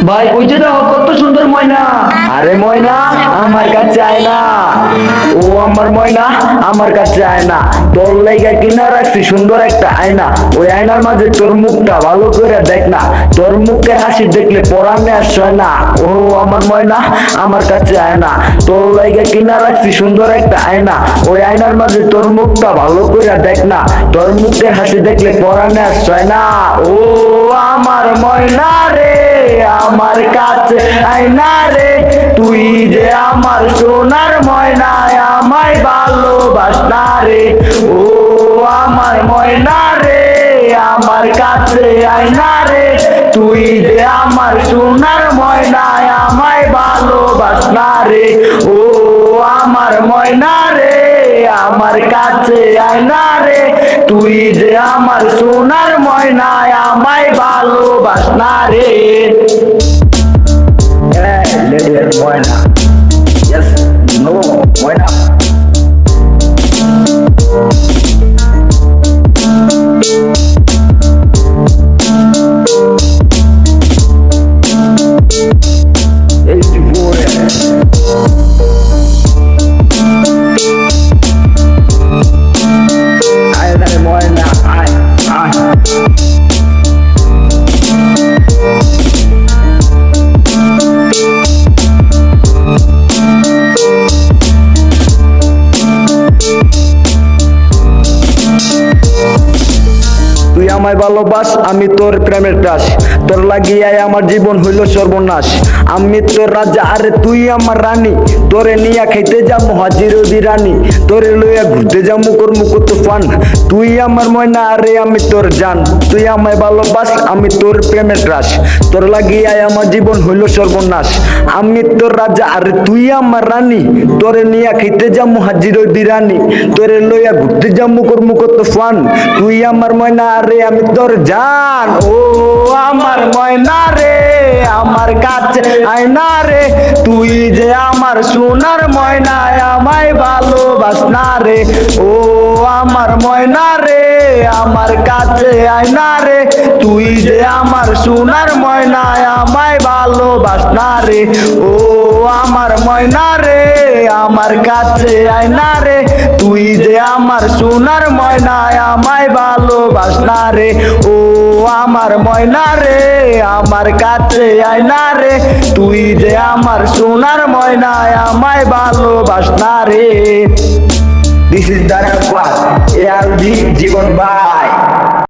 ভাই ওই যে দেখো কত সুন্দর ময়না। আরে ময়না আমার কাছে আয় না, ও আমার ময়না আমার কাছে আয় না। তোর লাইগা কিনা রাখছি সুন্দর একটা আয়না, ওই আয়নার মাঝে তোর মুখটা ভালো করে দেখ না। তোর মুখে হাসি দেখলে পরাণে আসয় না। ও আমার ময়না আমার কাছে আয় না, তোর লাইগা কিনা রাখছি সুন্দর একটা আয়না, ওই আয়নার মাঝে তোর মুখটা ভালো করে দেখ না। তোর মুখে হাসি দেখলে পরাণে আসয় না। ও আমার ময়না রে আমার কাছে আয়না রে, তুই যে আমার সোনার ময়না আমায় ভালোবাস না রে। ও আমার ময়না রে আমার কাছে আয়না রে, তুই যে আমার সোনার ময়না আমায় ভালোবাস না রে। ও আমার ময়না রে আমার কাছে আয়না রে, তুই যে আমার সোনার ময়না আমায় ভালোবাস না রে। Lady Moina. Yes, no, Moina. তুই আমায় ভালোবাস আমি তোর প্রেমের দাস, তোর লাগিয়ায় আমার জীবন হইল সর্বনাশ। আমি তোর রাজা আরে তুই আমার রানী, তোরে নিয়া খাইতে যাবো হাজির রানী, তোরে লইয়া ঘুরতে যাবো করমু কত ফান। তুই আমার ময়না আরে আমি তোর জান, তুই আমায় ভালোবাস আমি তোর প্রেমের দাস, তোর লাগিয়ায় আমার জীবন হইল সর্বনাশ। আমি তোর রাজা আরে তুই আমার রানী, তোরে নিয়া খাইতে যাবো হাজির রানী, তোরে লইয়া ঘুরতে যাবো করমু কত ফান। তুই আমার ময়না রে আমি তোর জান। ও আমার ময়না রে আমার কাছে আয়না রে, তুই যে আমার সোনার ময়না আমায় ভালোবাস না রে। ও আমার ময়না রে আমার কাছে আয়না রে, তুই যে আমার সোনার ময়না আমায় ভালোবাস না রে। ও আমার ময়না রে আমার কাছে আয়না রে, তুই যে আমার সোনার ময়না আমায় ভালোবাস না রে। ও আমার ময়না রে আমার কাছে আয়না রে, তুই যে আমার সোনার ময়না আমায় ভালোবাস না রে। This is the request, ALB জীবন ভাই।